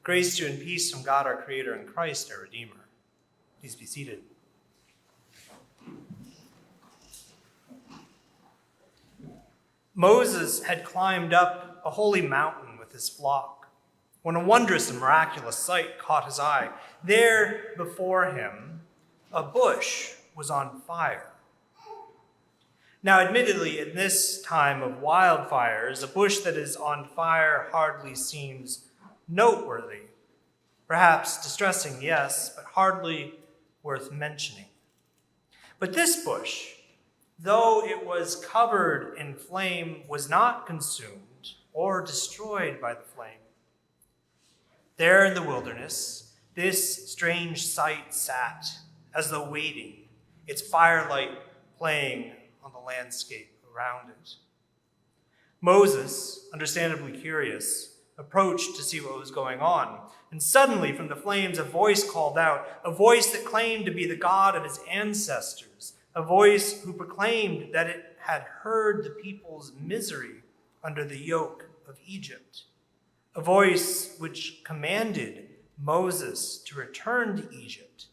Grace to you and peace from God our Creator and Christ our Redeemer. Please be seated. Moses had climbed up a holy mountain with his flock when a wondrous and miraculous sight caught his eye. There before him, a bush was on fire. Now, admittedly, in this time of wildfires, a bush that is on fire hardly seems noteworthy. Perhaps distressing, yes, but hardly worth mentioning. But this bush, though it was covered in flame, was not consumed or destroyed by the flame. There in the wilderness, this strange sight sat, as though waiting, its firelight playing on the landscape around it. Moses, understandably curious, approached to see what was going on. And suddenly from the flames a voice called out, a voice that claimed to be the God of his ancestors, a voice who proclaimed that it had heard the people's misery under the yoke of Egypt, a voice which commanded Moses to return to Egypt,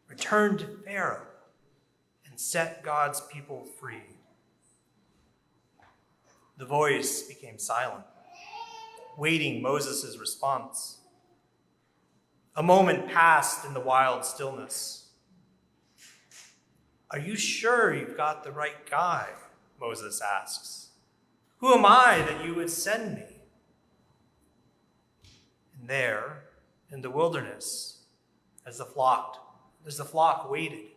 return to Pharaoh, and set God's people free. The voice became silent, waiting Moses' response. A moment passed in the wild stillness. "Are you sure you've got the right guy?" Moses asks. "Who am I that you would send me?" And there, in the wilderness, as the flock waited,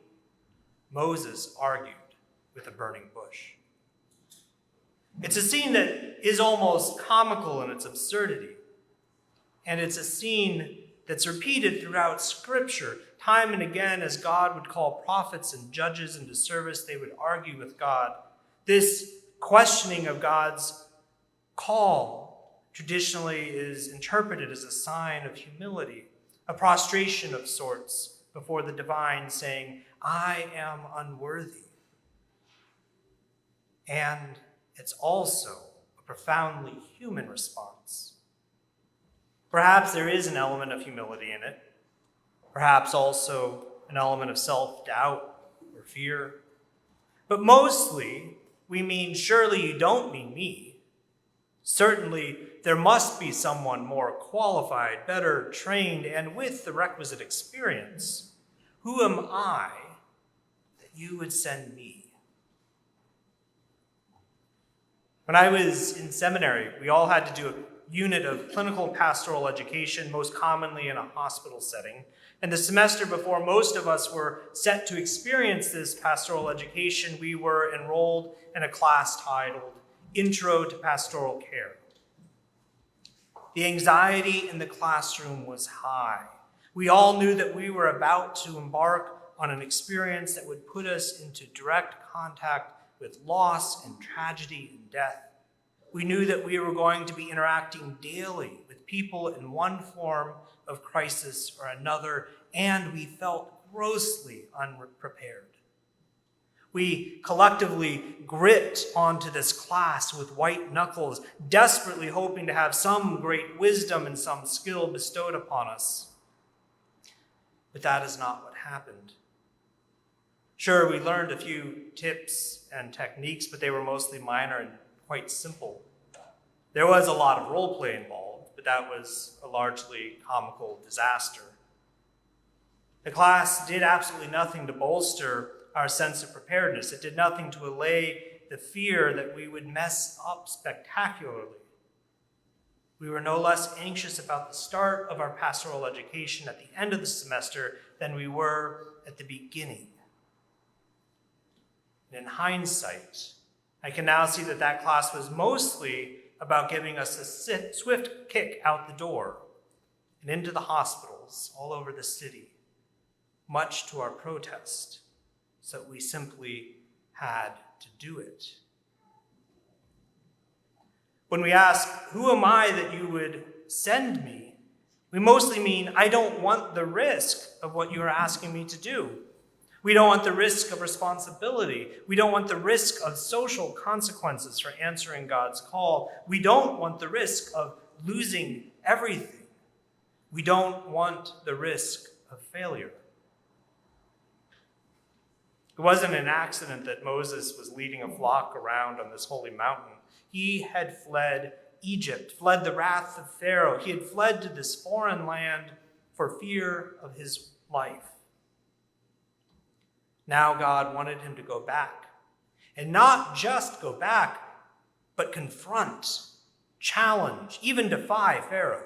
Moses argued with a burning bush. It's a scene that is almost comical in its absurdity. And it's a scene that's repeated throughout Scripture. Time and again, as God would call prophets and judges into service, they would argue with God. This questioning of God's call traditionally is interpreted as a sign of humility, a prostration of sorts before the divine, saying, "I am unworthy." And it's also a profoundly human response. Perhaps there is an element of humility in it, perhaps also an element of self-doubt or fear. But mostly, we mean, surely you don't mean me. Certainly, there must be someone more qualified, better trained, and with the requisite experience. Who am I that you would send me? When I was in seminary, we all had to do a unit of clinical pastoral education, most commonly in a hospital setting. And the semester before most of us were set to experience this pastoral education, we were enrolled in a class titled Intro to Pastoral Care. The anxiety in the classroom was high. We all knew that we were about to embark on an experience that would put us into direct contact with loss and tragedy and death. We knew that we were going to be interacting daily with people in one form of crisis or another, and we felt grossly unprepared. We collectively gripped onto this class with white knuckles, desperately hoping to have some great wisdom and some skill bestowed upon us. But that is not what happened. Sure, we learned a few tips and techniques, but they were mostly minor and quite simple. There was a lot of role play involved, but that was a largely comical disaster. The class did absolutely nothing to bolster our sense of preparedness. It did nothing to allay the fear that we would mess up spectacularly. We were no less anxious about the start of our pastoral education at the end of the semester than we were at the beginning. And in hindsight, I can now see that that class was mostly about giving us a swift kick out the door and into the hospitals all over the city, much to our protest, so that we simply had to do it. When we ask, "Who am I that you would send me?" we mostly mean, I don't want the risk of what you are asking me to do. We don't want the risk of responsibility. We don't want the risk of social consequences for answering God's call. We don't want the risk of losing everything. We don't want the risk of failure. It wasn't an accident that Moses was leading a flock around on this holy mountain. He had fled Egypt, fled the wrath of Pharaoh. He had fled to this foreign land for fear of his life. Now God wanted him to go back. And not just go back, but confront, challenge, even defy Pharaoh.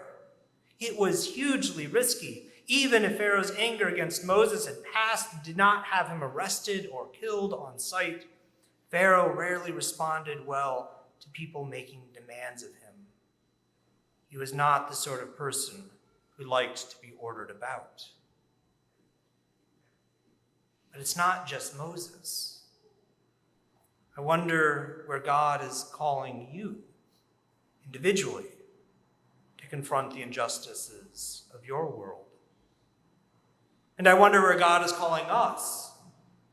It was hugely risky. Even if Pharaoh's anger against Moses had passed and did not have him arrested or killed on sight, Pharaoh rarely responded well to people making demands of him. He was not the sort of person who liked to be ordered about. But it's not just Moses. I wonder where God is calling you individually to confront the injustices of your world. And I wonder where God is calling us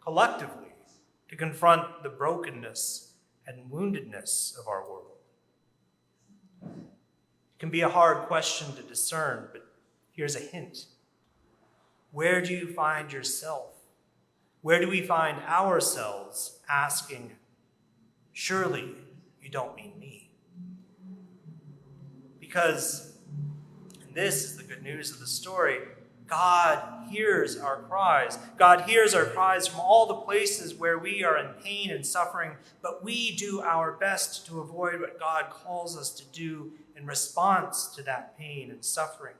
collectively to confront the brokenness and woundedness of our world. It can be a hard question to discern, but here's a hint. Where do you find yourself? Where do we find ourselves asking, surely you don't mean me? Because, and this is the good news of the story, God hears our cries. God hears our cries from all the places where we are in pain and suffering, but we do our best to avoid what God calls us to do in response to that pain and suffering.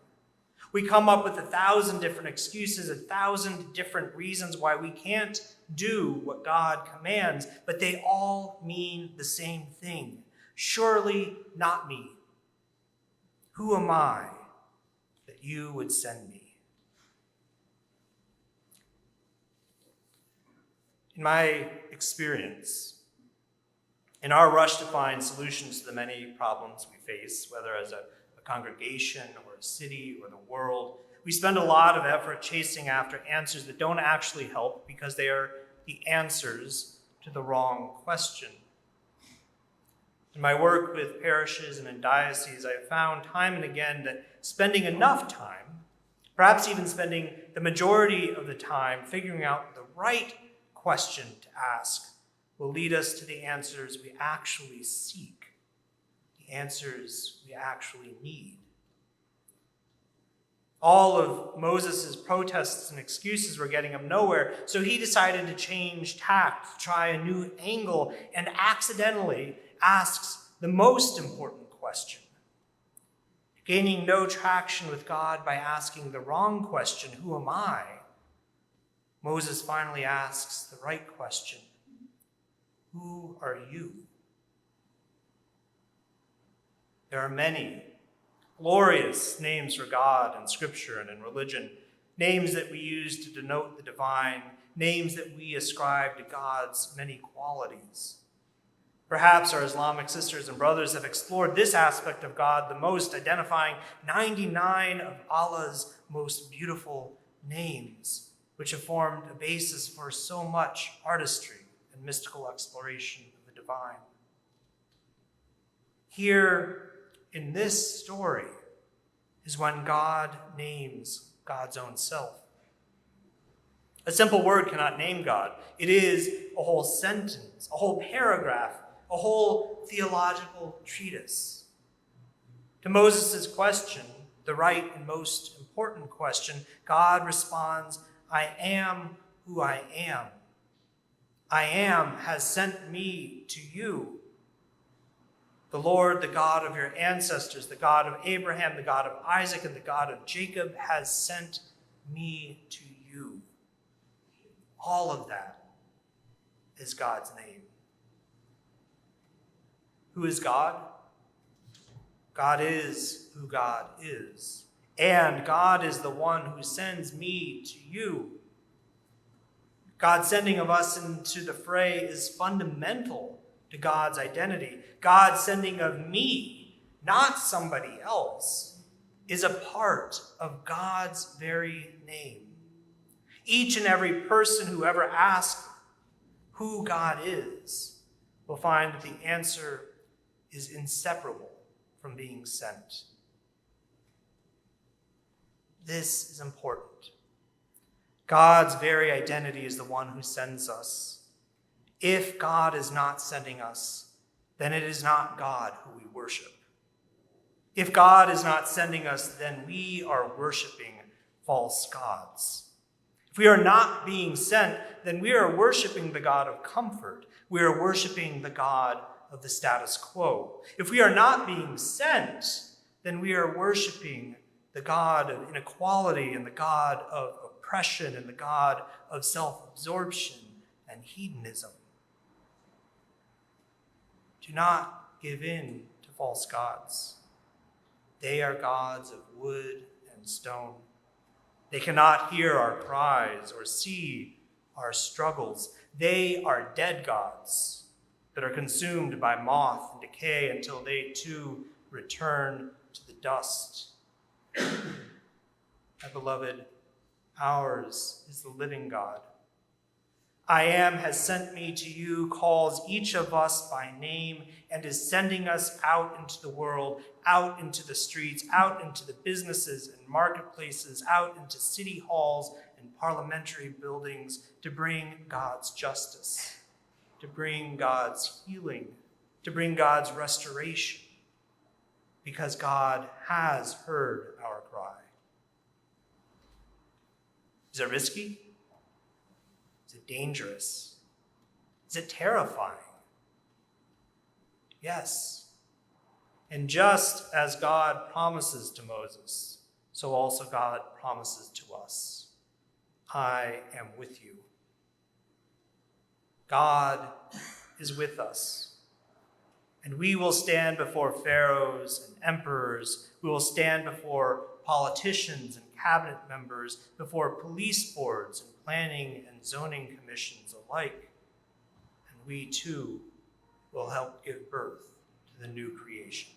We come up with 1,000 different excuses, 1,000 different reasons why we can't do what God commands, but they all mean the same thing. Surely not me. Who am I that you would send me? In my experience, in our rush to find solutions to the many problems we face, whether as a congregation or a city or the world, we spend a lot of effort chasing after answers that don't actually help because they are the answers to the wrong question. In my work with parishes and in dioceses, I have found time and again that spending enough time, perhaps even spending the majority of the time figuring out the right question to ask, will lead us to the answers we actually seek, the answers we actually need. All of Moses' protests and excuses were getting him nowhere, so he decided to change tack, to try a new angle, and accidentally asks the most important question. Gaining no traction with God by asking the wrong question, who am I? Moses finally asks the right question, who are you? There are many glorious names for God in Scripture and in religion, names that we use to denote the divine, names that we ascribe to God's many qualities. Perhaps our Islamic sisters and brothers have explored this aspect of God the most, identifying 99 of Allah's most beautiful names, which have formed a basis for so much artistry and mystical exploration of the divine. Here in this story is when God names God's own self. A simple word cannot name God. It is a whole sentence, a whole paragraph, a whole theological treatise. To Moses' question, the right and most important question, God responds, I am who I am. I am has sent me to you. The Lord, the God of your ancestors, the God of Abraham, the God of Isaac, and the God of Jacob has sent me to you. All of that is God's name. Who is God? God is who God is. And God is the one who sends me to you. God's sending of us into the fray is fundamental to God's identity. God's sending of me, not somebody else, is a part of God's very name. Each and every person who ever asks who God is will find that the answer is inseparable from being sent. This is important. God's very identity is the one who sends us. If God is not sending us, then it is not God who we worship. If God is not sending us, then we are worshiping false gods. If we are not being sent, then we are worshiping the God of comfort. We are worshiping the God of the status quo. If we are not being sent, then we are worshiping the God of inequality and the God of oppression and the God of self-absorption and hedonism. Do not give in to false gods. They are gods of wood and stone. They cannot hear our cries or see our struggles. They are dead gods that are consumed by moth and decay until they too return to the dust. My beloved, ours is the living God. I Am has sent me to you, calls each of us by name, and is sending us out into the world, out into the streets, out into the businesses and marketplaces, out into city halls and parliamentary buildings to bring God's justice, to bring God's healing, to bring God's restoration, because God has heard our cry. Is it risky? Is it dangerous? Is it terrifying? Yes. And just as God promises to Moses, so also God promises to us, I am with you. God is with us. And we will stand before pharaohs and emperors. We will stand before politicians and cabinet members, before police boards and planning and zoning commissions alike. And we too will help give birth to the new creation.